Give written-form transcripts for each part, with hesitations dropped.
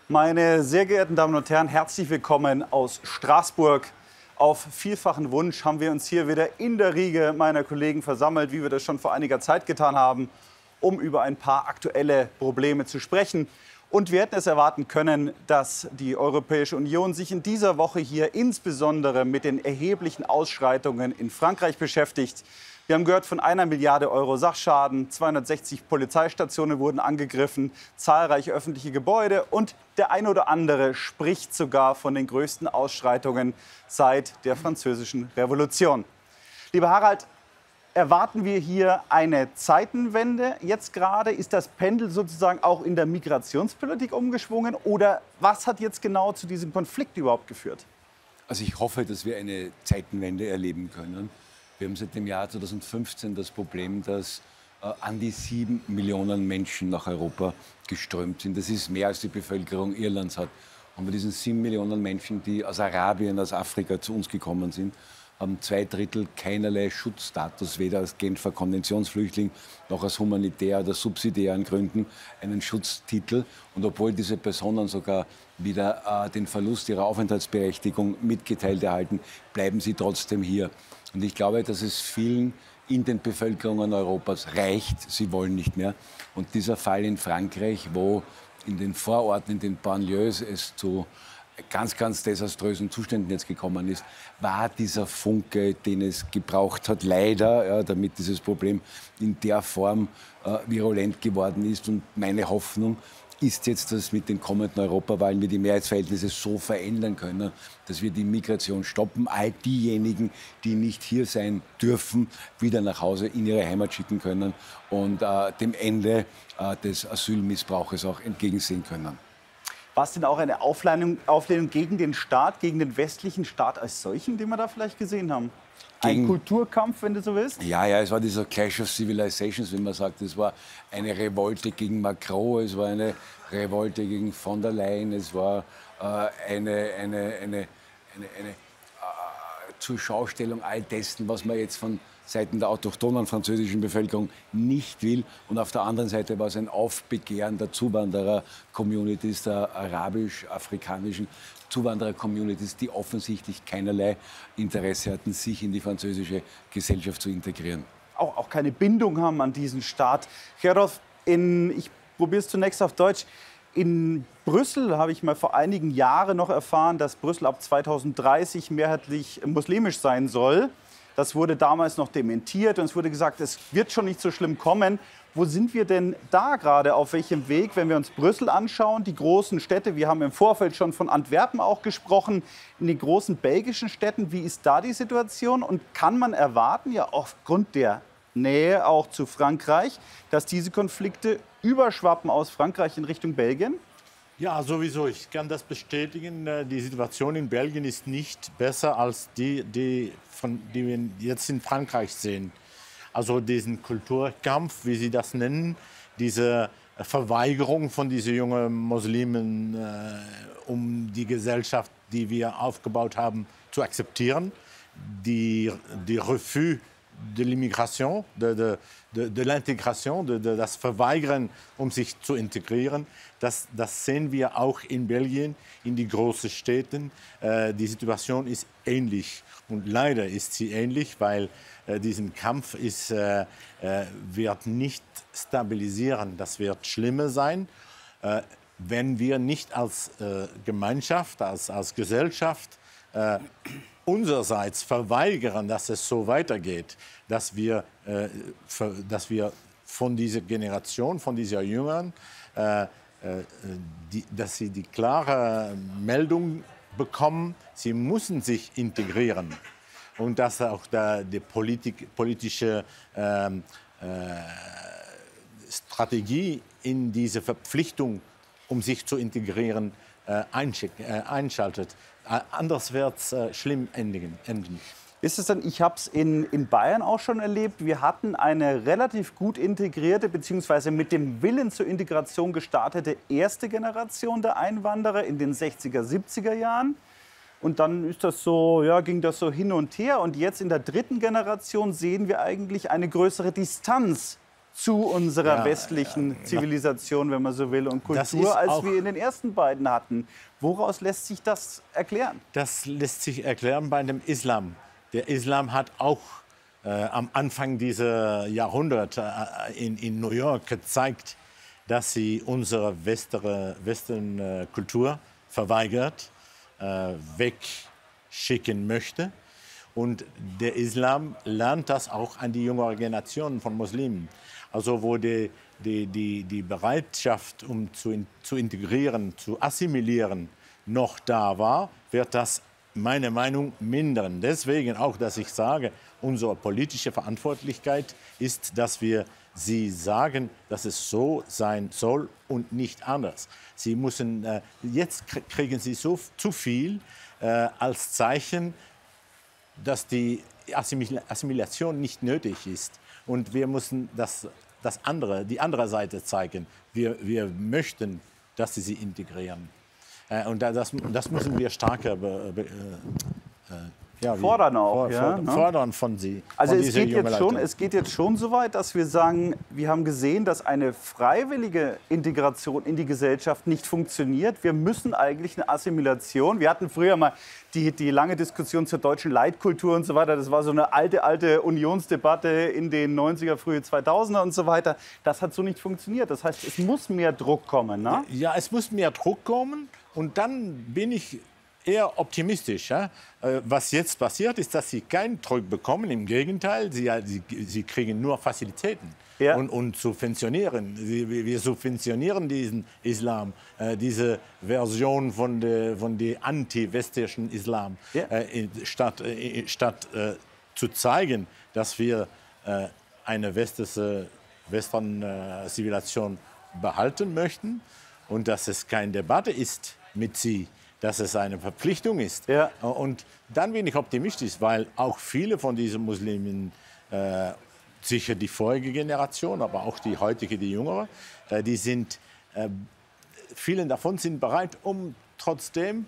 Meine sehr geehrten Damen und Herren, herzlich willkommen aus Straßburg. Auf vielfachen Wunsch haben wir uns hier wieder in der Riege meiner Kollegen versammelt, wie wir das schon vor einiger Zeit getan haben, um über ein paar aktuelle Probleme zu sprechen. Und wir hätten es erwarten können, dass die Europäische Union sich in dieser Woche hier insbesondere mit den erheblichen Ausschreitungen in Frankreich beschäftigt. Wir haben gehört von 1 Milliarde Euro Sachschaden, 260 Polizeistationen wurden angegriffen, zahlreiche öffentliche Gebäude und der ein oder andere spricht sogar von den größten Ausschreitungen seit der Französischen Revolution. Lieber Harald, erwarten wir hier eine Zeitenwende jetzt gerade? Ist das Pendel sozusagen auch in der Migrationspolitik umgeschwungen? Oder was hat jetzt genau zu diesem Konflikt überhaupt geführt? Also ich hoffe, dass wir eine Zeitenwende erleben können. Wir haben seit dem Jahr 2015 das Problem, dass an die 7 Millionen Menschen nach Europa geströmt sind. Das ist mehr als die Bevölkerung Irlands hat. Und bei diesen 7 Millionen Menschen, die aus Arabien, aus Afrika zu uns gekommen sind, haben 2/3 keinerlei Schutzstatus, weder als Genfer Konventionsflüchtling noch aus humanitär- oder subsidiären Gründen einen Schutztitel. Und obwohl diese Personen sogar wieder den Verlust ihrer Aufenthaltsberechtigung mitgeteilt erhalten, bleiben sie trotzdem hier. Und ich glaube, dass es vielen in den Bevölkerungen Europas reicht. Sie wollen nicht mehr. Und dieser Fall in Frankreich, wo in den Vororten, in den Banlieues es zu ganz, ganz desaströsen Zuständen jetzt gekommen ist, war dieser Funke, den es gebraucht hat, leider, ja, damit dieses Problem in der Form virulent geworden ist. Und meine Hoffnung ist jetzt, dass mit den kommenden Europawahlen wir die Mehrheitsverhältnisse so verändern können, dass wir die Migration stoppen, all diejenigen, die nicht hier sein dürfen, wieder nach Hause in ihre Heimat schicken können und dem Ende des Asylmissbrauches auch entgegensehen können. War es denn auch eine Auflehnung gegen den Staat, gegen den westlichen Staat als solchen, den wir da vielleicht gesehen haben? Ein Kulturkampf, wenn du so willst? Ja, es war dieser Clash of Civilizations, wie man sagt. Es war eine Revolte gegen Macron, es war eine Revolte gegen von der Leyen, es war eine Zurschaustellung all dessen, was man jetzt von Seiten der autochthonen französischen Bevölkerung nicht will. Und auf der anderen Seite war es ein Aufbegehren der Zuwanderer-Communities, der arabisch-afrikanischen Zuwanderer-Communities, die offensichtlich keinerlei Interesse hatten, sich in die französische Gesellschaft zu integrieren. Auch keine Bindung haben an diesen Staat. Gerolf, ich probiere es zunächst auf Deutsch. In Brüssel habe ich mal vor einigen Jahren noch erfahren, dass Brüssel ab 2030 mehrheitlich muslimisch sein soll. Das wurde damals noch dementiert und es wurde gesagt, es wird schon nicht so schlimm kommen. Wo sind wir denn da gerade? Auf welchem Weg, wenn wir uns Brüssel anschauen, die großen Städte? Wir haben im Vorfeld schon von Antwerpen auch gesprochen. In den großen belgischen Städten, wie ist da die Situation? Und kann man erwarten, ja aufgrund der Nähe auch zu Frankreich, dass diese Konflikte überschwappen aus Frankreich in Richtung Belgien? Ja, sowieso. Ich kann das bestätigen. Die Situation in Belgien ist nicht besser als die wir jetzt in Frankreich sehen. Also diesen Kulturkampf, wie Sie das nennen, diese Verweigerung von diesen jungen Muslimen, um die Gesellschaft, die wir aufgebaut haben, zu akzeptieren. Die Refus de l'immigration, de l'intégration, das Verweigern, um sich zu integrieren, das sehen wir auch in Belgien, in die großen Städten. Die Situation ist ähnlich. Und leider ist sie ähnlich, weil diesen Kampf wird nicht stabilisieren. Das wird schlimmer sein, wenn wir nicht als Gemeinschaft, als Gesellschaft unsererseits verweigern, dass es so weitergeht, dass wir von dieser Generation, von dieser Jüngern, dass sie die klare Meldung bekommen, sie müssen sich integrieren. Und dass auch die politische Strategie in diese Verpflichtung, um sich zu integrieren, einschaltet. Anders wird es schlimm enden. Ist es denn, ich habe es in Bayern auch schon erlebt, wir hatten eine relativ gut integrierte bzw. mit dem Willen zur Integration gestartete erste Generation der Einwanderer in den 60er, 70er Jahren. Und dann ist das so, ja, ging das so hin und her. Und jetzt in der dritten Generation sehen wir eigentlich eine größere Distanz zu unserer westlichen Zivilisation, wenn man so will, und Kultur, als wir in den ersten beiden hatten. Woraus lässt sich das erklären? Das lässt sich erklären bei dem Islam. Der Islam hat auch am Anfang dieser Jahrhunderte in New York gezeigt, dass sie unsere westliche Kultur verweigert, wegschicken möchte. Und der Islam lernt das auch an die jüngere Generation von Muslimen. Also wo die Bereitschaft, um zu integrieren, zu assimilieren, noch da war, wird das, meine Meinung, mindern. Deswegen auch, dass ich sage, unsere politische Verantwortlichkeit ist, dass wir sie sagen, dass es so sein soll und nicht anders. Sie müssen, jetzt kriegen sie zu viel als Zeichen, dass die Assimilation nicht nötig ist. Und wir müssen die andere Seite zeigen. Wir möchten, dass sie integrieren. Und das müssen wir stärker fordern auch. Fordern von sie. Also es geht jetzt schon so weit, dass wir sagen, wir haben gesehen, dass eine freiwillige Integration in die Gesellschaft nicht funktioniert. Wir müssen eigentlich eine Assimilation. Wir hatten früher mal die lange Diskussion zur deutschen Leitkultur und so weiter. Das war so eine alte Unionsdebatte in den 90er, frühe 2000er und so weiter. Das hat so nicht funktioniert. Das heißt, es muss mehr Druck kommen. Ne? Ja, es muss mehr Druck kommen. Und dann bin ich eher optimistisch. Ja? Was jetzt passiert, ist, dass sie keinen Druck bekommen. Im Gegenteil, sie kriegen nur Facilitäten und subventionieren. Wir subventionieren diesen Islam, diese Version von der anti-westlichen Islam, statt zu zeigen, dass wir eine westliche Zivilisation behalten möchten und dass es keine Debatte ist mit sie, dass es eine Verpflichtung ist. Ja. Und dann bin ich optimistisch, weil auch viele von diesen Muslimen, sicher die vorige Generation, aber auch die heutige, die jüngere, vielen davon sind bereit, um trotzdem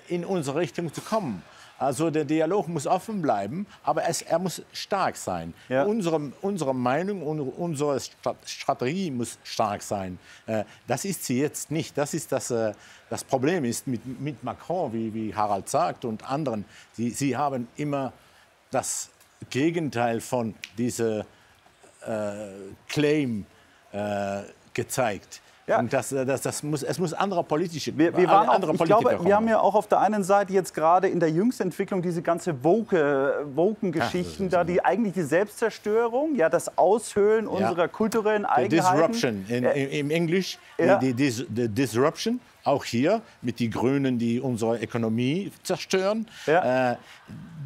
in unsere Richtung zu kommen. Also der Dialog muss offen bleiben, aber er muss stark sein. Ja. Unsere Meinung und unsere Strategie muss stark sein. Das ist sie jetzt nicht. Das ist das Problem ist mit Macron, wie Harald sagt, und anderen. Sie haben immer das Gegenteil von diesem Claim gezeigt. Ja. Und es muss andere politische wir haben ja auch auf der einen Seite jetzt gerade in der jüngsten Entwicklung diese ganze Woken-Geschichten, die eigentlich die Selbstzerstörung, das Aushöhlen unserer kulturellen Eigenheiten. Disruption, im Englisch, die Disruption, auch hier mit den Grünen, die unsere Ökonomie zerstören. Ja.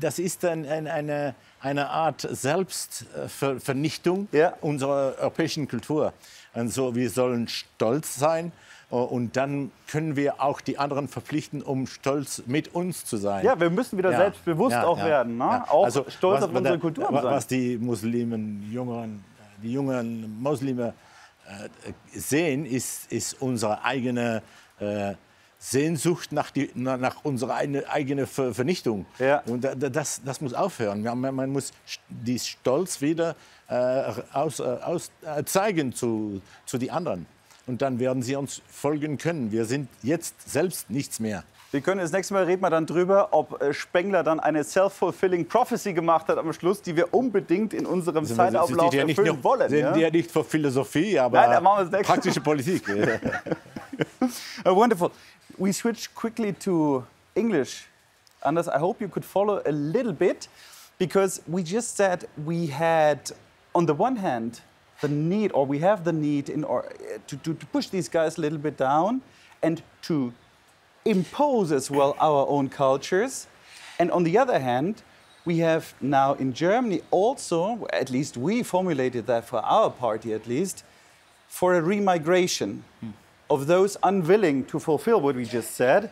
Das ist eine Art Selbstvernichtung unserer europäischen Kultur. Also wir sollen stolz sein und dann können wir auch die anderen verpflichten, um stolz mit uns zu sein. Ja, wir müssen wieder selbstbewusst werden, ne? Ja. Auch also, stolz auf unsere Kultur sein. Was die jungen Muslime sehen, ist unsere eigene Sehnsucht nach unserer eigenen Vernichtung. Ja. Und das muss aufhören. Man muss die Stolz wieder zeigen zu den anderen. Und dann werden sie uns folgen können. Wir sind jetzt selbst nichts mehr. Wir können das nächste Mal reden wir dann drüber, ob Spengler dann eine self-fulfilling prophecy gemacht hat am Schluss, die wir unbedingt in unserem Zeitauflauf erfüllen wollen. Sind die ja nicht für Philosophie, aber praktische Politik. Wonderful. We switch quickly to English. Anders, I hope you could follow a little bit, because we just said we had, on the one hand, the need, or we have the need to push these guys a little bit down and to impose as well our own cultures. And on the other hand, we have now in Germany also, at least we formulated that for our party at least, for a remigration of those unwilling to fulfill what we just said.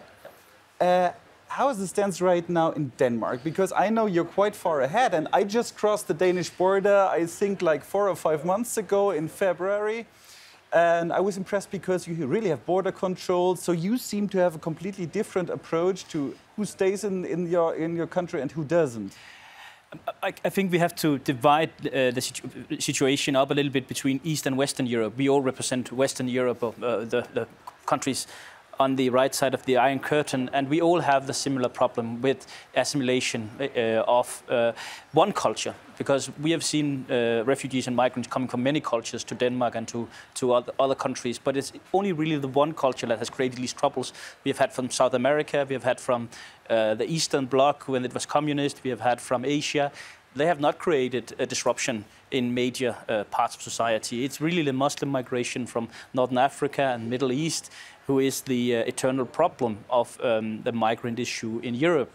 How is the stance right now in Denmark? Because I know you're quite far ahead, and I just crossed the Danish border, I think like 4 or 5 months ago in February. And I was impressed because you really have border control, so you seem to have a completely different approach to who stays in your country and who doesn't. I think we have to divide the situation up a little bit between East and Western Europe. We all represent Western Europe, the countries on the right side of the Iron Curtain, and we all have the similar problem with assimilation of one culture, because we have seen refugees and migrants coming from many cultures to Denmark and to other countries, but it's only really the one culture that has created these troubles. We have had from South America, we have had from the Eastern Bloc when it was communist, we have had from Asia. They have not created a disruption in major parts of society. It's really the Muslim migration from Northern Africa and Middle East who is the eternal problem of the migrant issue in Europe.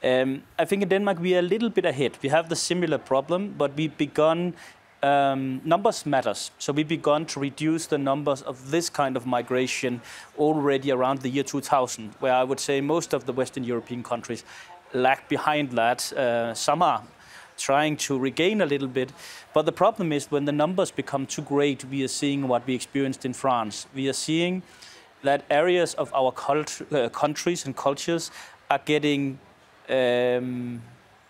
I think in Denmark we are a little bit ahead. We have the similar problem, but we've begun, numbers matters. So we've begun to reduce the numbers of this kind of migration already around the year 2000, where I would say most of the Western European countries lag behind that. Some are trying to regain a little bit. But the problem is when the numbers become too great, we are seeing what we experienced in France. We are seeing that areas of our countries and cultures are getting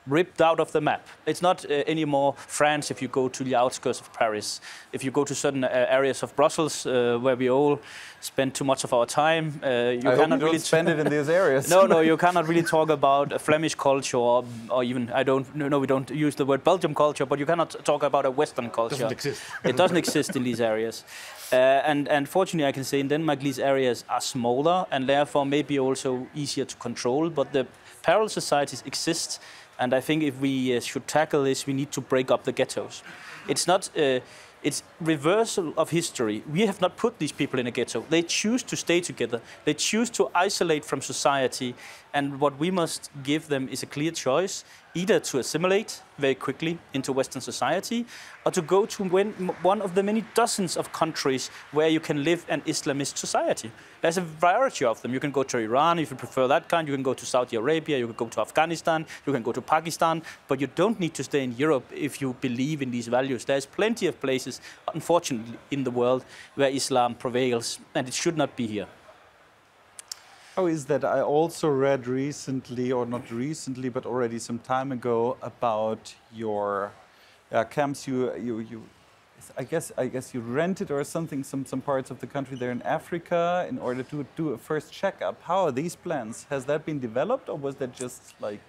ripped out of the map. It's not anymore France if you go to the outskirts of Paris. If you go to certain areas of Brussels where we all spend too much of our time, you cannot really spend it in these areas. No, you cannot really talk about a Flemish culture or even, we don't use the word Belgium culture, but you cannot talk about a Western culture. Doesn't exist. It doesn't exist in these areas. And fortunately, I can say in Denmark, these areas are smaller and therefore maybe also easier to control, but the parallel societies exist. And I think if we should tackle this, we need to break up the ghettos. It's not, it's reversal of history. We have not put these people in a ghetto. They choose to stay together. They choose to isolate from society. And what we must give them is a clear choice, either to assimilate very quickly into Western society, or to go to one of the many dozens of countries where you can live an Islamist society. There's a variety of them. You can go to Iran if you prefer that kind. You can go to Saudi Arabia. You can go to Afghanistan. You can go to Pakistan. But you don't need to stay in Europe if you believe in these values. There's plenty of places, unfortunately, in the world where Islam prevails, and it should not be here. How is that? I also read recently, or not recently, but already some time ago, about your camps. I guess you rented or something, some parts of the country there in Africa in order to do a first checkup. How are these plans? Has that been developed, or was that just like?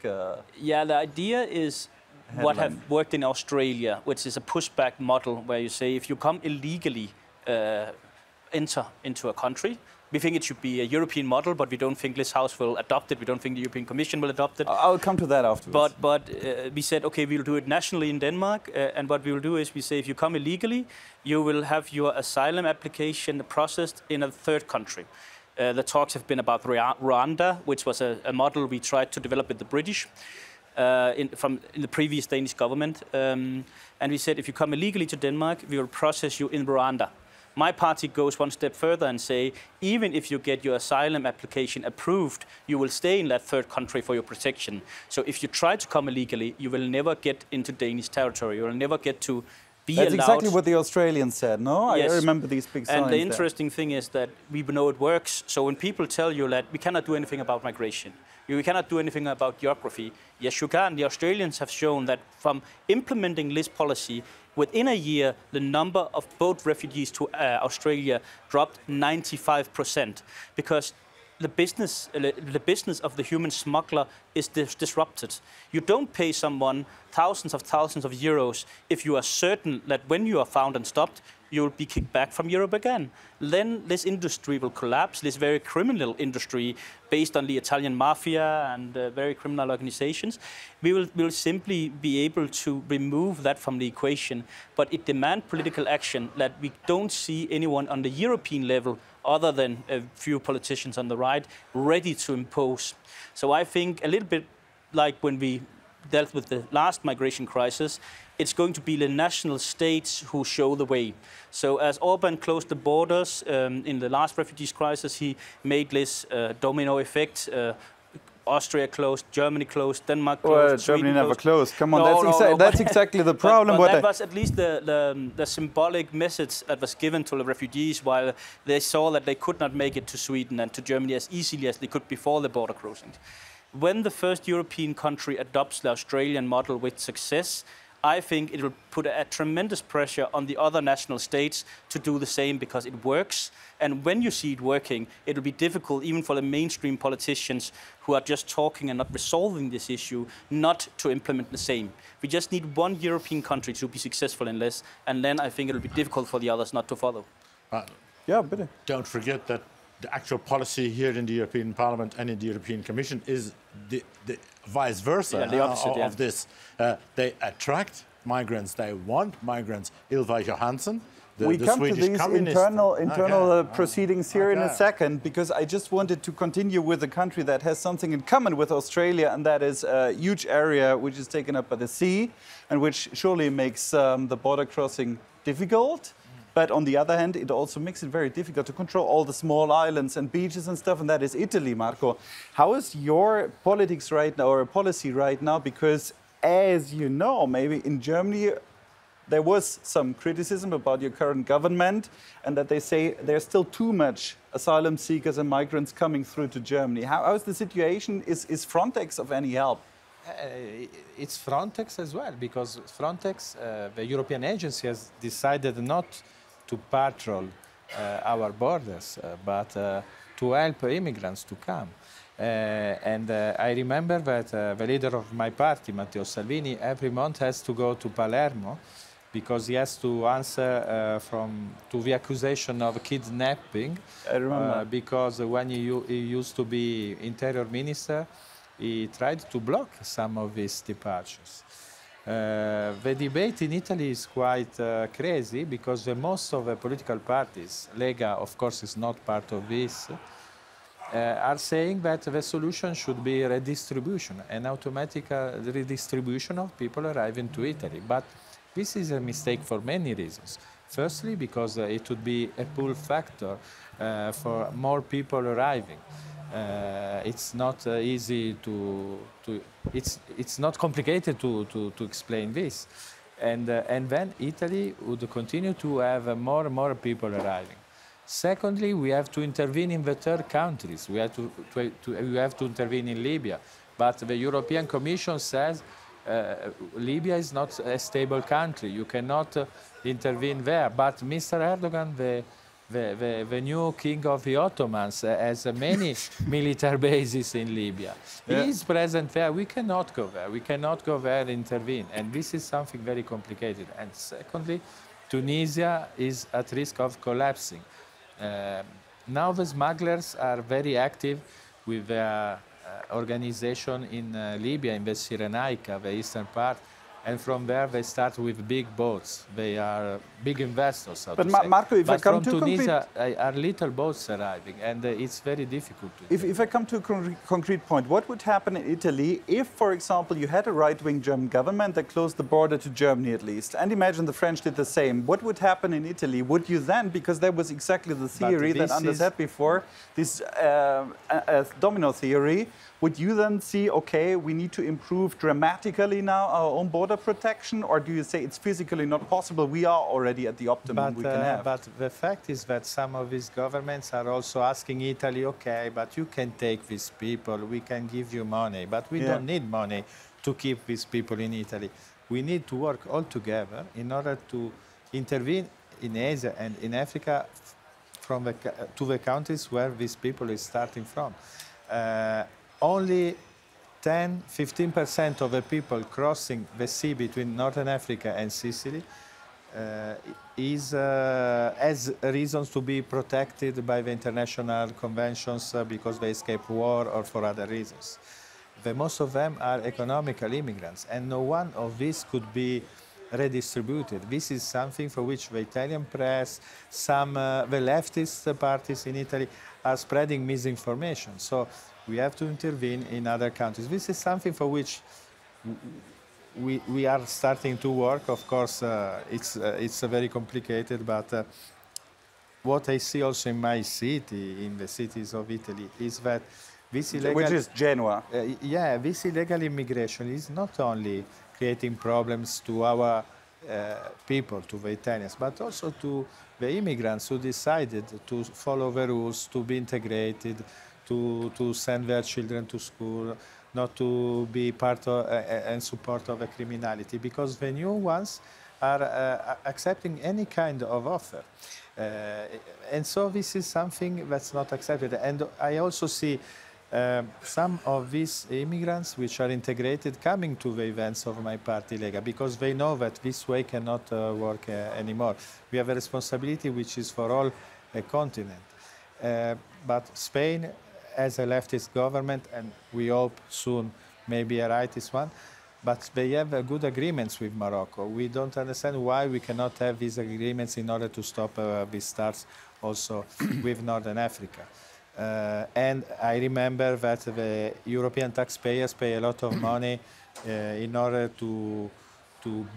Yeah, the idea is what have worked in Australia, which is a pushback model where you say if you come illegally, enter into a country. We think it should be a European model, but we don't think this House will adopt it. We don't think the European Commission will adopt it. I'll come to that afterwards. But we said, okay, we'll do it nationally in Denmark. And what we will do is we say if you come illegally, you will have your asylum application processed in a third country. The talks have been about Rwanda, which was a model we tried to develop with the British in the previous Danish government. And we said if you come illegally to Denmark, we will process you in Rwanda. My party goes one step further and say, even if you get your asylum application approved, you will stay in that third country for your protection. So if you try to come illegally, you will never get into Danish territory. You will never get to be allowed. That's exactly what the Australians said, no? Yes. I remember these big signs. And the interesting thing is that we know it works. So when people tell you that we cannot do anything about migration, we cannot do anything about geography, yes, you can. The Australians have shown that from implementing this policy, within a year, the number of boat refugees to Australia dropped 95% because the business of the human smuggler is disrupted. You don't pay someone thousands of euros if you are certain that when you are found and stopped, you will be kicked back from Europe again. Then this industry will collapse, this very criminal industry based on the Italian mafia and very criminal organizations. We will simply be able to remove that from the equation, but it demands political action that we don't see anyone on the European level other than a few politicians on the right ready to impose. So I think a little bit like when we dealt with the last migration crisis, it's going to be the national states who show the way. So as Orban closed the borders in the last refugees crisis, he made this domino effect. Austria closed, Germany closed, Denmark closed, well, Germany never closed. Come on, no, that's exactly the problem. But that was at least the symbolic message that was given to the refugees while they saw that they could not make it to Sweden and to Germany as easily as they could before the border crossings. when the first European country adopts the Australian model with success, I think it will put a tremendous pressure on the other national states to do the same because it works. And when you see it working, it will be difficult even for the mainstream politicians who are just talking and not resolving this issue, not to implement the same. We just need one European country to be successful in this, and then I think it will be difficult for the others not to follow. Yeah, bitte. Don't forget that the actual policy here in the European Parliament and in the European Commission is the vice versa the opposite, of this. They attract migrants, they want migrants. Ylva Johansson, we come to these internal proceedings here in a second, because I just wanted to continue with a country that has something in common with Australia, and that is a huge area which is taken up by the sea and which surely makes the border crossing difficult. But on the other hand, it also makes it very difficult to control all the small islands and beaches and stuff, and that is Italy, Marco. How is your politics right now, or policy right now? Because as you know, maybe in Germany, there was some criticism about your current government, and that they say there's still too much asylum seekers and migrants coming through to Germany. How is the situation? Is Frontex of any help? It's Frontex as well, because Frontex, the European agency, has decided not to patrol our borders, but to help immigrants to come. I remember that the leader of my party, Matteo Salvini, every month has to go to Palermo because he has to answer to the accusation of kidnapping. I remember. Because when he used to be interior minister, he tried to block some of these departures. The debate in Italy is quite crazy because most of the political parties, Lega of course is not part of this, are saying that the solution should be redistribution, an automatic redistribution of people arriving to Italy. But this is a mistake for many reasons. Firstly, because it would be a pull factor for more people arriving. It's not easy it's not complicated to explain this. And then Italy would continue to have more and more people arriving. Secondly, we have to intervene in the third countries. We have to intervene in Libya. But the European Commission says Libya is not a stable country. You cannot intervene there. But Mr. Erdogan, the new king of the Ottomans, has many military bases in Libya. Yeah. He is present there. We cannot go there. We cannot go there and intervene. And this is something very complicated. And secondly, Tunisia is at risk of collapsing. Now the smugglers are very active with their organization in Libya, in the Cyrenaica, the eastern part. And from there, they start with big boats. They are big investors, so to say. Marco, if I come to Tunisia, are little boats arriving, and it's very difficult to do. If I come to a concrete point, what would happen in Italy if, for example, you had a right-wing German government that closed the border to Germany at least? And imagine the French did the same. What would happen in Italy? Would you then, because there was exactly the theory that Anders said before, this domino theory, would you then see, okay, we need to improve dramatically now our own border protection, or do you say it's physically not possible? We are already at the optimum we can have. But the fact is that some of these governments are also asking Italy, okay, but you can take these people, we can give you money, but we don't need money to keep these people in Italy. We need to work all together in order to intervene in Asia and in Africa to the countries where these people are starting from. Only 10–15% of the people crossing the sea between Northern Africa and Sicily has reasons to be protected by the international conventions because they escape war or for other reasons. Most of them are economical immigrants, and no one of these could be redistributed. This is something for which the Italian press, the leftist parties in Italy are spreading misinformation. So we have to intervene in other countries. This is something for which we are starting to work. Of course, it's very complicated, but what I see also in my city, in the cities of Italy, is that this illegal... Which is Genoa. This illegal immigration is not only creating problems to our people, to the Italians, but also to the immigrants who decided to follow the rules, to be integrated, to send their children to school, not to be part of and support of a criminality, because the new ones are accepting any kind of offer. And so this is something that's not accepted. And I also see some of these immigrants which are integrated coming to the events of my party, Lega, because they know that this way cannot work anymore. We have a responsibility which is for all a continent. But Spain, as a leftist government, and we hope soon maybe a rightist one, but they have good agreements with Morocco. We don't understand why we cannot have these agreements in order to stop these stars also with Northern Africa. And I remember that the European taxpayers pay a lot of money in order to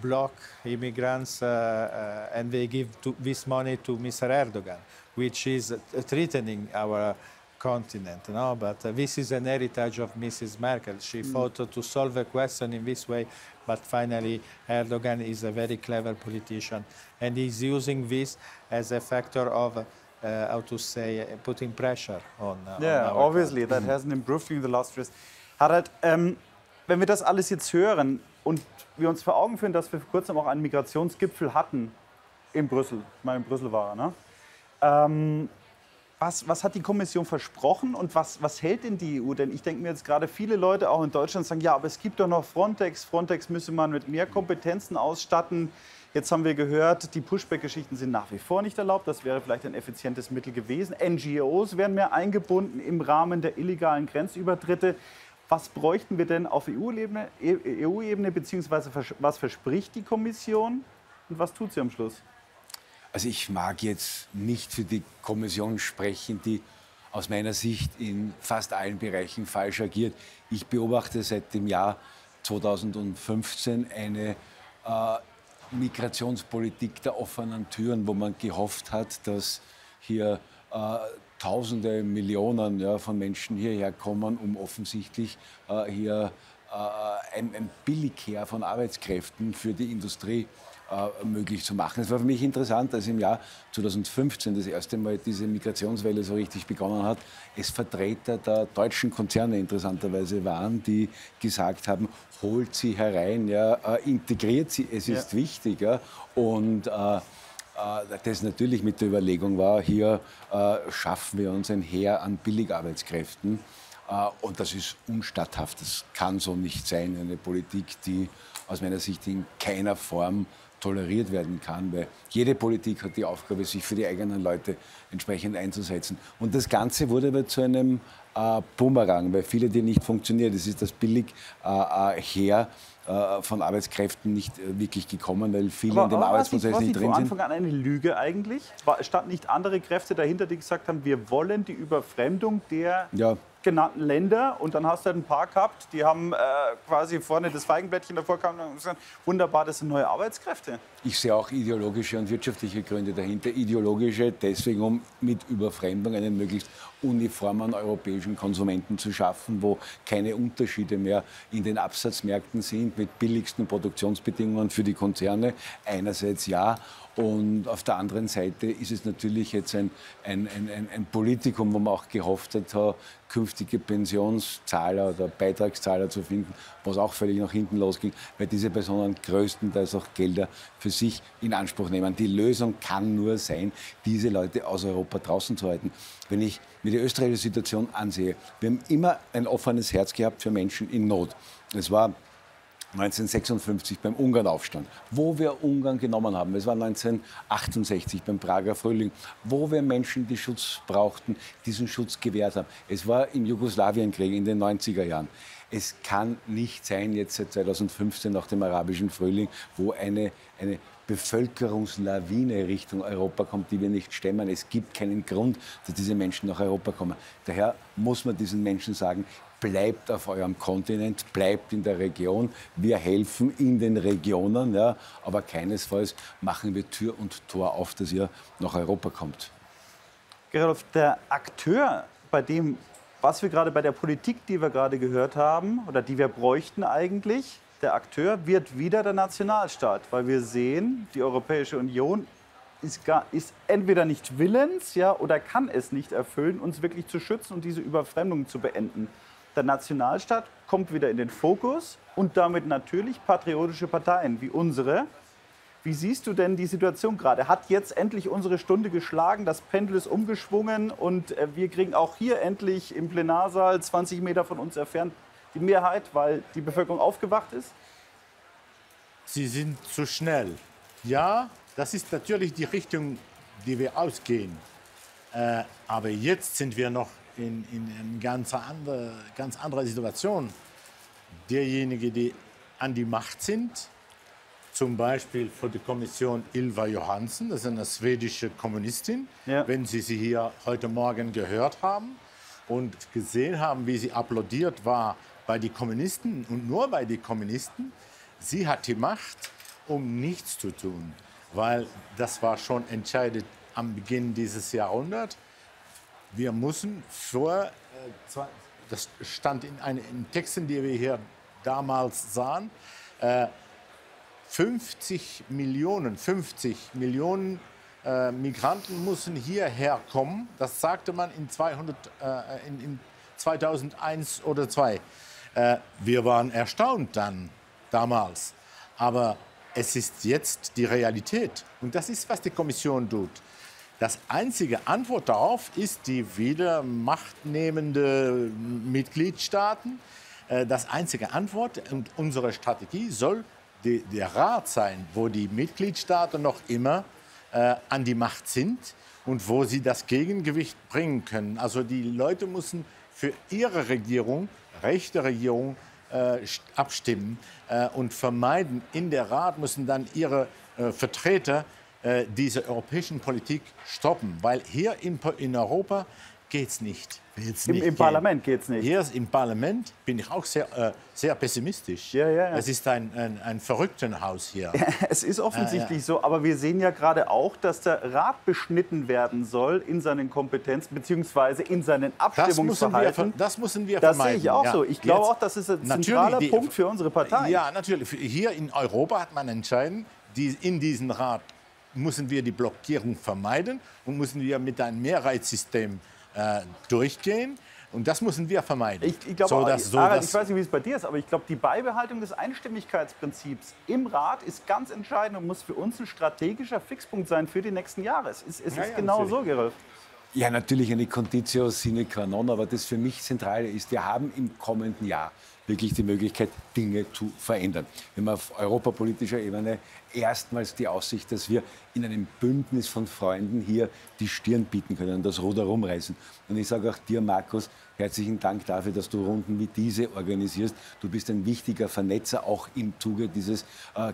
block immigrants, and they give this money to Mr. Erdogan, which is threatening our continent, no? But this is an heritage of Mrs. Merkel. She fought to solve the question in this way, but finally Erdogan is a very clever politician, and he's using this as a factor of, how to say, putting pressure on Yeah, our obviously, that hasn't improved during the last years. Harald, wenn wir das alles jetzt hören und wir uns vor Augen führen, dass wir vor kurzem auch einen Migrationsgipfel hatten in Brüssel, ich meine, in Brüssel war er, ne? Was hat die Kommission versprochen und was hält denn die EU? Denn ich denke mir jetzt gerade, viele Leute auch in Deutschland sagen, ja, aber es gibt doch noch Frontex. Frontex müsse man mit mehr Kompetenzen ausstatten. Jetzt haben wir gehört, die Pushback-Geschichten sind nach wie vor nicht erlaubt. Das wäre vielleicht ein effizientes Mittel gewesen. NGOs werden mehr eingebunden im Rahmen der illegalen Grenzübertritte. Was bräuchten wir denn auf EU-Ebene, beziehungsweise was verspricht die Kommission und was tut sie am Schluss? Also ich mag jetzt nicht für die Kommission sprechen, die aus meiner Sicht in fast allen Bereichen falsch agiert. Ich beobachte seit dem Jahr 2015 eine Migrationspolitik der offenen Türen, wo man gehofft hat, dass hier Tausende, Millionen von Menschen hierher kommen, um offensichtlich hier ein Billigkehr von Arbeitskräften für die Industrie möglich zu machen. Es war für mich interessant, als im Jahr 2015 das erste Mal diese Migrationswelle so richtig begonnen hat, es Vertreter der deutschen Konzerne interessanterweise waren, die gesagt haben, holt sie herein, ja, integriert sie, es ist wichtig. Ja, und das natürlich mit der Überlegung war, hier schaffen wir uns ein Heer an Billigarbeitskräften. Und das ist unstatthaft. Das kann so nicht sein, eine Politik, die aus meiner Sicht in keiner Form toleriert werden kann, weil jede Politik hat die Aufgabe, sich für die eigenen Leute entsprechend einzusetzen. Und das Ganze wurde aber zu einem Bumerang, weil viele, die nicht funktionieren. Das ist das Billigheer von Arbeitskräften nicht wirklich gekommen, weil viele in dem Arbeitsprozess nicht drin sind. War von Anfang an eine Lüge eigentlich? Standen nicht andere Kräfte dahinter, die gesagt haben, wir wollen die Überfremdung der genannten Länder? Und dann hast du halt ein paar gehabt, die haben quasi vorne das Feigenblättchen davor gehabt und gesagt, wunderbar, das sind neue Arbeitskräfte. Ich sehe auch ideologische und wirtschaftliche Gründe dahinter. Ideologische deswegen, um mit Überfremdung einen möglichst uniformen europäischen Konsumenten zu schaffen, wo keine Unterschiede mehr in den Absatzmärkten sind, mit billigsten Produktionsbedingungen für die Konzerne. Einerseits ja. Und auf der anderen Seite ist es natürlich jetzt ein Politikum, wo man auch gehofft hat, künftige Pensionszahler oder Beitragszahler zu finden, was auch völlig nach hinten losging, weil diese Personen größtenteils auch Gelder für sich in Anspruch nehmen. Die Lösung kann nur sein, diese Leute aus Europa draußen zu halten. Wenn ich mir die österreichische Situation ansehe, wir haben immer ein offenes Herz gehabt für Menschen in Not. Es war 1956 beim Ungarnaufstand, wo wir Ungarn genommen haben. Es war 1968 beim Prager Frühling, wo wir Menschen, die Schutz brauchten, diesen Schutz gewährt haben. Es war im Jugoslawienkrieg in den 90er Jahren. Es kann nicht sein, jetzt seit 2015 nach dem arabischen Frühling, wo eine Bevölkerungslawine Richtung Europa kommt, die wir nicht stemmen. Es gibt keinen Grund, dass diese Menschen nach Europa kommen. Daher muss man diesen Menschen sagen, bleibt auf eurem Kontinent, bleibt in der Region. Wir helfen in den Regionen, ja, aber keinesfalls machen wir Tür und Tor auf, dass ihr nach Europa kommt. Gerolf, der Akteur bei dem, was wir gerade bei der Politik, die wir gerade gehört haben, oder die wir bräuchten eigentlich, der Akteur wird wieder der Nationalstaat, weil wir sehen, die Europäische Union ist entweder nicht willens, ja, oder kann es nicht erfüllen, uns wirklich zu schützen und diese Überfremdung zu beenden. Der Nationalstaat kommt wieder in den Fokus und damit natürlich patriotische Parteien wie unsere. Wie siehst du denn die Situation gerade? Hat jetzt endlich unsere Stunde geschlagen, das Pendel ist umgeschwungen und wir kriegen auch hier endlich im Plenarsaal 20 Meter von uns entfernt die Mehrheit, weil die Bevölkerung aufgewacht ist? Sie sind zu schnell. Ja, das ist natürlich die Richtung, die wir ausgehen. Aber jetzt sind wir noch in einer ganz anderen Situation. Diejenigen, die an die Macht sind, zum Beispiel für die Kommission Ylva Johansson, das ist eine schwedische Kommunistin, ja. Wenn Sie sie hier heute Morgen gehört haben und gesehen haben, wie sie applaudiert war bei den Kommunisten und nur bei den Kommunisten, sie hat die Macht, um nichts zu tun, weil das war schon entscheidend am Beginn dieses Jahrhunderts. Wir müssen das stand in Texten, die wir hier damals sahen, 50 Millionen Migranten müssen hierher kommen. Das sagte man in 2001 oder 2002. Wir waren erstaunt damals. Aber es ist jetzt die Realität. Und das ist, was die Kommission tut. Das einzige Antwort darauf ist die wieder machtnehmende Mitgliedstaaten. Das einzige Antwort und unsere Strategie soll der Rat sein, wo die Mitgliedstaaten noch immer an die Macht sind und wo sie das Gegengewicht bringen können. Also die Leute müssen für ihre Regierung, rechte Regierung, abstimmen und vermeiden. In der Rat müssen dann ihre Vertreter diese europäischen Politik stoppen, weil hier in Europa geht es nicht. Im Parlament geht es nicht. Hier im Parlament bin ich auch sehr pessimistisch. Ja. Es ist ein Verrücktenhaus hier. Es ist offensichtlich so, aber wir sehen ja gerade auch, dass der Rat beschnitten werden soll in seinen Kompetenzen bzw. in seinen Abstimmungsverhalten. Das müssen wir das vermeiden. Das sehe ich auch so. Ich glaube auch, das ist ein zentraler Punkt für unsere Partei. Ja, natürlich. Hier in Europa hat man entschieden, in diesen Rat müssen wir die Blockierung vermeiden und müssen wir mit einem Mehrheitssystem durchgehen. Und das müssen wir vermeiden. Ich glaube, Harald, ich weiß nicht, wie es bei dir ist, aber ich glaube, die Beibehaltung des Einstimmigkeitsprinzips im Rat ist ganz entscheidend und muss für uns ein strategischer Fixpunkt sein für die nächsten Jahre. Es ist genau so, Gerolf. Ja, natürlich eine Conditio sine qua non, aber das für mich Zentrale ist, wir haben im kommenden Jahr wirklich die Möglichkeit, Dinge zu verändern. Wir haben auf europapolitischer Ebene erstmals die Aussicht, dass wir in einem Bündnis von Freunden hier die Stirn bieten können, das Ruder rumreißen. Und ich sage auch dir, Markus, herzlichen Dank dafür, dass du Runden wie diese organisierst. Du bist ein wichtiger Vernetzer, auch im Zuge dieses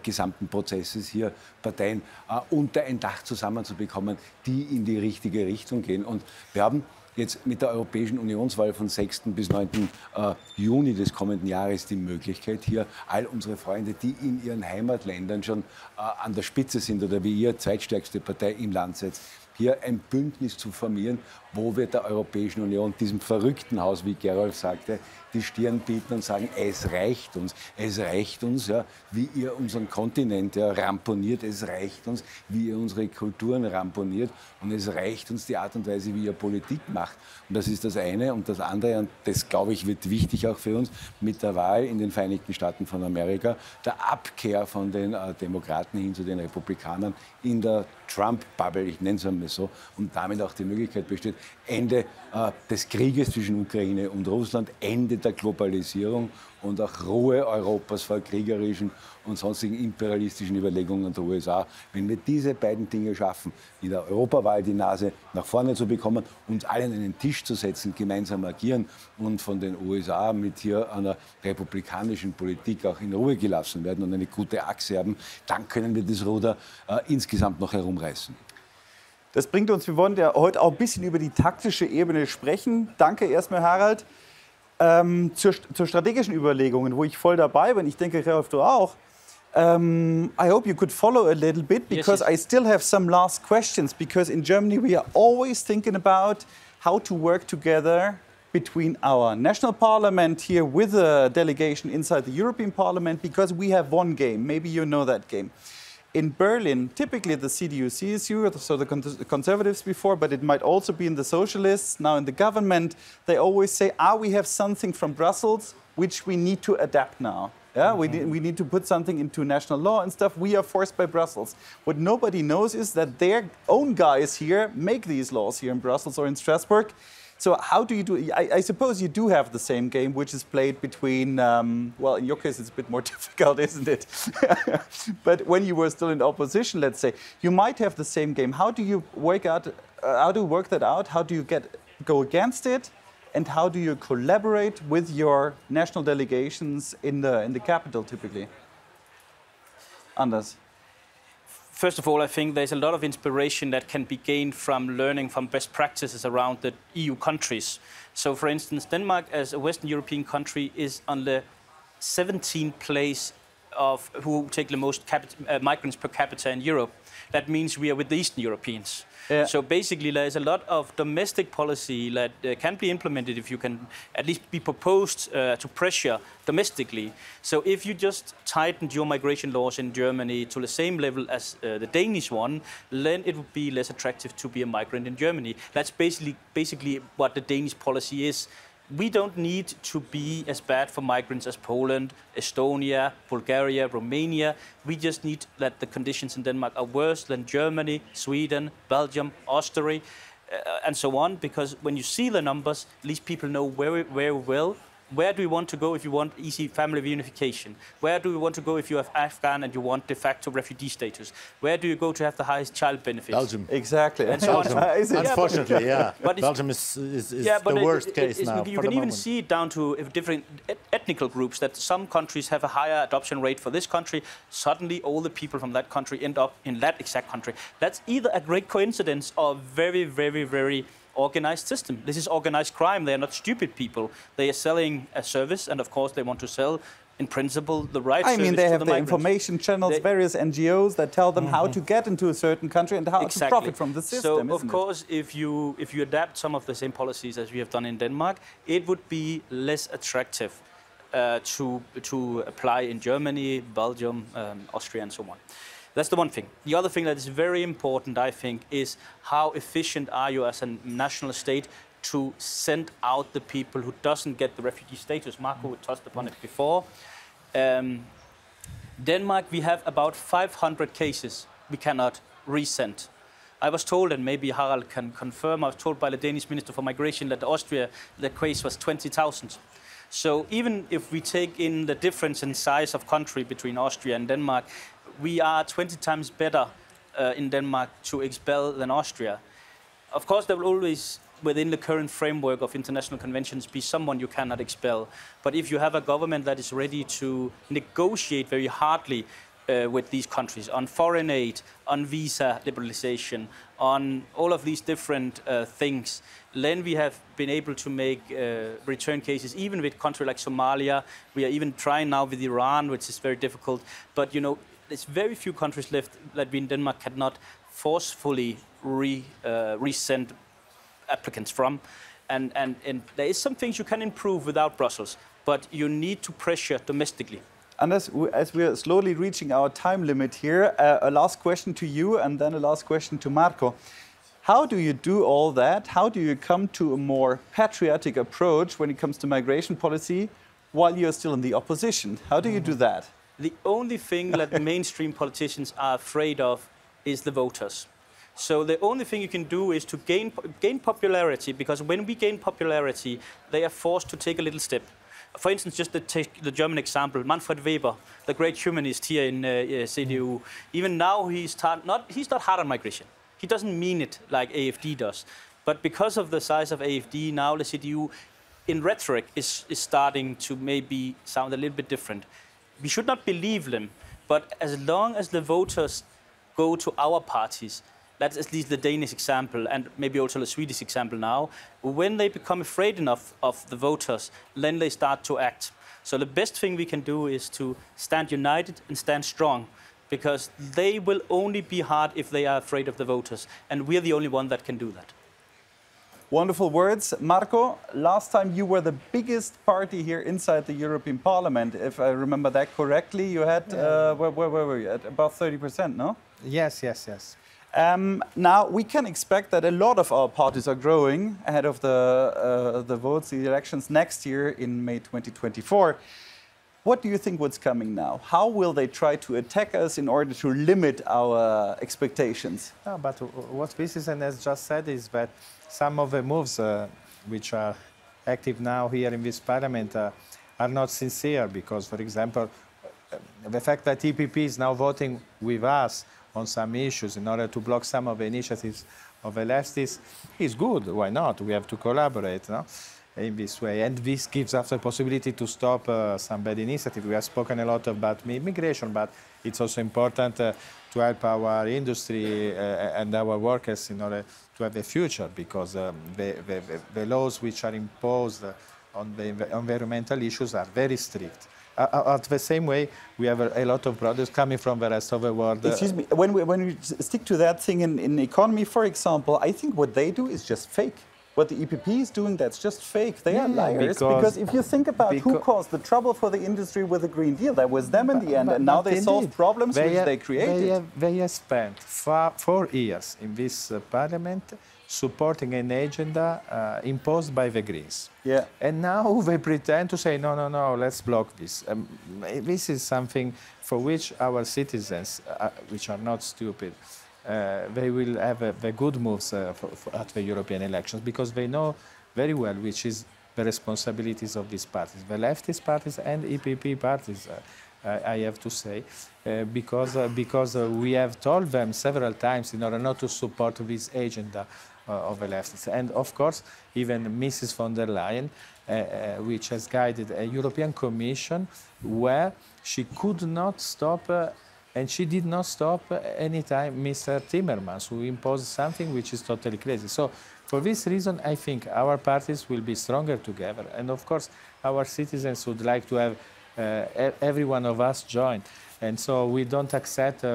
gesamten Prozesses hier, Parteien unter ein Dach zusammenzubekommen, die in die richtige Richtung gehen. Und wir haben jetzt mit der Europäischen Unionswahl von 6. bis 9. Juni des kommenden Jahres die Möglichkeit, hier all unsere Freunde, die in ihren Heimatländern schon an der Spitze sind oder wie ihr zweitstärkste Partei im Land seid, hier ein Bündnis zu formieren, wo wir der Europäischen Union, diesem verrückten Haus, wie Gerolf sagte, die Stirn bieten und sagen, es reicht uns, ja, wie ihr unseren Kontinent ramponiert, es reicht uns, wie ihr unsere Kulturen ramponiert und es reicht uns die Art und Weise, wie ihr Politik macht. Und das ist das eine. Und das andere, und das, glaube ich, wird wichtig auch für uns, mit der Wahl in den Vereinigten Staaten von Amerika, der Abkehr von den Demokraten hin zu den Republikanern in der Trump-Bubble, ich nenne es einmal so, und damit auch die Möglichkeit besteht, Ende des Krieges zwischen Ukraine und Russland, Ende der Globalisierung und auch Ruhe Europas vor kriegerischen und sonstigen imperialistischen Überlegungen der USA. Wenn wir diese beiden Dinge schaffen, in der Europawahl die Nase nach vorne zu bekommen, uns alle an einen Tisch zu setzen, gemeinsam agieren und von den USA mit hier einer republikanischen Politik auch in Ruhe gelassen werden und eine gute Achse haben, dann können wir das Ruder insgesamt noch herumreißen. Das bringt uns, wir wollen ja heute auch ein bisschen über die taktische Ebene sprechen. Danke erstmal, Harald. Zur strategischen Überlegungen, wo ich voll dabei bin. Ich denke, Gerolf, du auch. I hope you could follow a little bit, because I still have some last questions, because in Germany we are always thinking about how to work together between our national parliament here with a delegation inside the European Parliament, because we have one game. Maybe you know that game. in Berlin, typically the CDU, CSU, so the conservatives before, but it might also be in the socialists, now in the government, they always say, we have something from Brussels which we need to adapt now. Yeah, we need to put something into national law and stuff. We are forced by Brussels. What nobody knows is that their own guys here make these laws here in Brussels or in Strasbourg. So how do you do it? I suppose you do have the same game, which is played between, well, in your case, it's a bit more difficult, isn't it? But when you were still in opposition, let's say, you might have the same game. How do you work that out? How do you go against it? And how do you collaborate with your national delegations in the capital, typically? Anders? First of all, I think there's a lot of inspiration that can be gained from learning from best practices around the EU countries. So, for instance, Denmark, as a Western European country, is on the 17th place of who take the most migrants per capita in Europe. That means we are with the Eastern Europeans. Yeah. So basically, there's a lot of domestic policy that can be implemented if you can at least be proposed to pressure domestically. So if you just tightened your migration laws in Germany to the same level as the Danish one, then it would be less attractive to be a migrant in Germany. That's basically what the Danish policy is. We don't need to be as bad for migrants as Poland, Estonia, Bulgaria, Romania. We just need that the conditions in Denmark are worse than Germany, Sweden, Belgium, Austria, and so on. Because when you see the numbers, at least people know very well. Where do you want to go if you want easy family reunification? Where do you want to go if you have Afghan and you want de facto refugee status? Where do you go to have the highest child benefits? Belgium. Exactly. And so on. Unfortunately, yeah. But Belgium is the worst case now. You can even see it down to different ethnical groups, that some countries have a higher adoption rate for this country. Suddenly, all the people from that country end up in that exact country. That's either a great coincidence or very, very, very organized system. This is organized crime. They are not stupid people. They are selling a service, and of course they want to sell, in principle, the right service to the migrants. I mean, they have the information channels, various NGOs that tell them how to get into a certain country and how to profit from the system. So, of course, if you adapt some of the same policies as we have done in Denmark, it would be less attractive to apply in Germany, Belgium, Austria, and so on. That's the one thing. The other thing that is very important, I think, is how efficient are you as a national state to send out the people who doesn't get the refugee status. Marco touched upon it before. Denmark, we have about 500 cases we cannot resend. I was told, and maybe Harald can confirm, I was told by the Danish Minister for Migration that Austria, the case was 20,000. So even if we take in the difference in size of country between Austria and Denmark, we are 20 times better in Denmark to expel than Austria. Of course, there will always, within the current framework of international conventions, be someone you cannot expel. But if you have a government that is ready to negotiate very hardly with these countries on foreign aid, on visa liberalization, on all of these different things, then we have been able to make return cases, even with countries like Somalia. We are even trying now with Iran, which is very difficult. But, you know, there's very few countries left that we in Denmark cannot forcefully resend applicants from. And there is some things you can improve without Brussels, but you need to pressure domestically. And as we are slowly reaching our time limit here, a last question to you and then a last question to Marco. How do you do all that? How do you come to a more patriotic approach when it comes to migration policy while you're still in the opposition? How do you do that? The only thing that the mainstream politicians are afraid of is the voters. So the only thing you can do is to gain popularity, because when we gain popularity, they are forced to take a little step. For instance, just to take the German example, Manfred Weber, the great humanist here in CDU, even now he's not hard on migration. He doesn't mean it like AFD does. But because of the size of AFD, now the CDU in rhetoric is starting to maybe sound a little bit different. We should not believe them, but as long as the voters go to our parties, that's at least the Danish example, and maybe also the Swedish example now, when they become afraid enough of the voters, then they start to act. So the best thing we can do is to stand united and stand strong, because they will only be hard if they are afraid of the voters, and we're the only one that can do that. Wonderful words. Marco, last time you were the biggest party here inside the European Parliament. If I remember that correctly, you had, where were you? At about 30%, no? Yes, yes, yes. Now, we can expect that a lot of our parties are growing ahead of the votes, the elections next year in May 2024. What do you think what's coming now? How will they try to attack us in order to limit our expectations? No, but what Vistisen has just said is that some of the moves which are active now here in this parliament are not sincere because, for example, the fact that EPP is now voting with us on some issues in order to block some of the initiatives of the leftists is good. Why not? We have to collaborate, no? In this way. And this gives us the possibility to stop some bad initiatives. We have spoken a lot about immigration, but it's also important to help our industry and our workers in order to have a future, because the laws which are imposed on the environmental issues are very strict. At the same way, we have a lot of products coming from the rest of the world. Excuse me, when we stick to that thing in economy, for example, I think what they do is just fake. What the EPP is doing, that's just fake. They are liars. Because if you think about who caused the trouble for the industry with the Green Deal, that was them in the end. And now they solve problems which they created. They have spent 4 years in this parliament supporting an agenda imposed by the Greens. Yeah. And now they pretend to say, no, no, no, let's block this. This is something for which our citizens, which are not stupid, they will have the good moves at the European elections, because they know very well which is the responsibilities of these parties, the leftist parties and EPP parties, I have to say, because we have told them several times in order not to support this agenda of the leftists. And of course, even Mrs. von der Leyen, which has guided a European Commission where she could not stop and she did not stop any time Mr. Timmermans, who imposed something which is totally crazy. So for this reason, I think our parties will be stronger together. And of course, our citizens would like to have every one of us join. And so we don't accept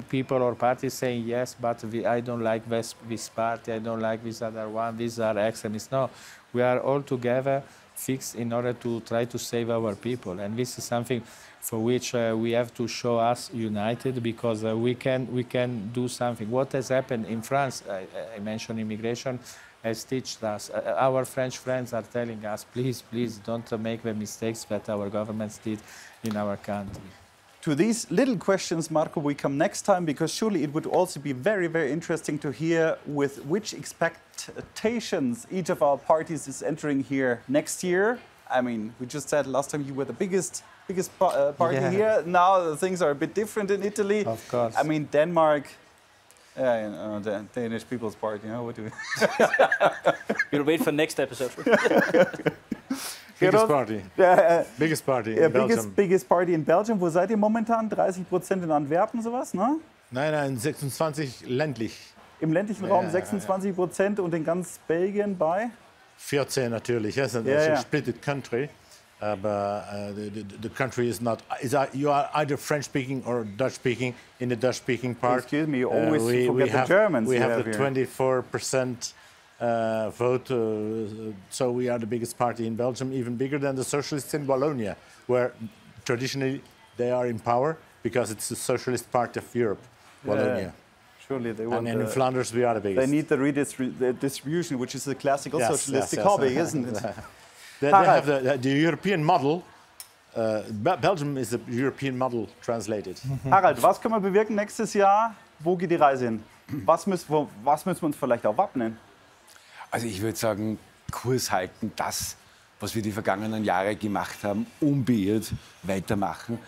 people or parties saying, yes, but I don't like this party, I don't like this other one, these are extremists. No, we are all together fixed in order to try to save our people. And this is something for which we have to show us united, because we can do something. What has happened in France, I mentioned immigration, has taught us. Our French friends are telling us, please, please don't make the mistakes that our governments did in our country. To these little questions, Marco, we come next time, because surely it would also be very, very interesting to hear with which expectations each of our parties is entering here next year. I mean, we just said last time you were the biggest party here. Now things are a bit different in Italy. Of course. I mean, Denmark, the Danish People's Party, you know, what do we... We'll wait for next episode. Biggest party. Biggest party in Belgium. Biggest party in Belgium. Wo seid ihr momentan? 30% in Antwerpen, sowas, ne? Nein, 26 ländlich. Im ländlichen Raum 26% und in ganz Belgien bei? 14 natürlich, yes, and it's a split country. But the country is not. You are either French-speaking or Dutch-speaking. In the Dutch-speaking part, excuse me, you always forget the Germans. We have the 24% vote, so we are the biggest party in Belgium, even bigger than the socialists in Wallonia, where traditionally they are in power because it's the socialist part of Europe, Wallonia. Surely they want. And in Flanders, we are the biggest. They need the distribution, which is the classical socialistic hobby, isn't it? They have the European model. Belgium is the European model translated. Harald, was können wir bewirken nächstes Jahr? Wo geht die Reise hin? Was müssen wir uns vielleicht auch wappnen? Also ich würde sagen, Kurs halten, das, was wir die vergangenen Jahre gemacht haben, unbeirrt weitermachen.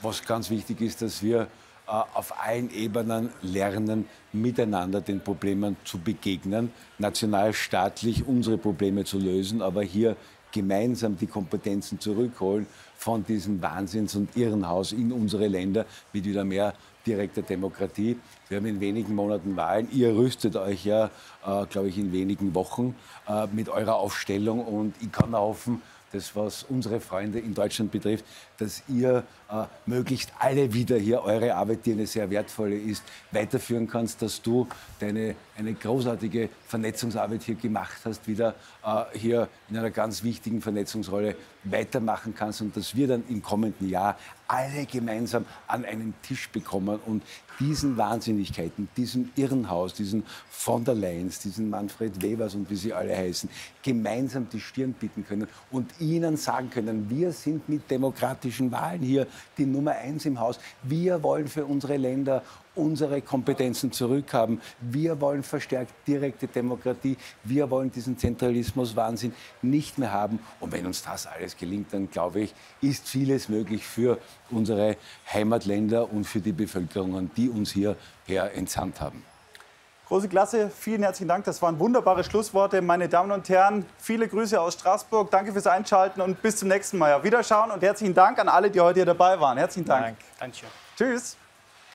Was ganz wichtig ist, dass wir auf allen Ebenen lernen, miteinander den Problemen zu begegnen, nationalstaatlich unsere Probleme zu lösen, aber hier gemeinsam die Kompetenzen zurückholen von diesem Wahnsinns- und Irrenhaus in unsere Länder mit wieder mehr direkter Demokratie. Wir haben in wenigen Monaten Wahlen. Ihr rüstet euch ja, glaube ich, in wenigen Wochen mit eurer Aufstellung. Und ich kann hoffen, das, was unsere Freunde in Deutschland betrifft, dass ihr möglichst alle wieder hier eure Arbeit, die eine sehr wertvolle ist, weiterführen kannst, dass du deine eine großartige Vernetzungsarbeit hier gemacht hast, wieder hier in einer ganz wichtigen Vernetzungsrolle weitermachen kannst und dass wir dann im kommenden Jahr alle gemeinsam an einen Tisch bekommen und diesen Wahnsinnigkeiten, diesem Irrenhaus, diesen von der Leyens, diesen Manfred Webers und wie sie alle heißen, gemeinsam die Stirn bieten können und ihnen sagen können, wir sind mit demokratischen Wahlen hier die Nummer 1 im Haus. Wir wollen für unsere Länder unsere Kompetenzen zurückhaben. Wir wollen verstärkt direkte Demokratie. Wir wollen diesen Zentralismus-Wahnsinn nicht mehr haben. Und wenn uns das alles gelingt, dann glaube ich, ist vieles möglich für unsere Heimatländer und für die Bevölkerungen, die uns hierher entsandt haben. Große Klasse, vielen herzlichen Dank. Das waren wunderbare Schlussworte. Meine Damen und Herren, viele Grüße aus Straßburg. Danke fürs Einschalten und bis zum nächsten Mal. Auf Wiederschauen und herzlichen Dank an alle, die heute hier dabei waren. Herzlichen Dank. Danke. Tschüss.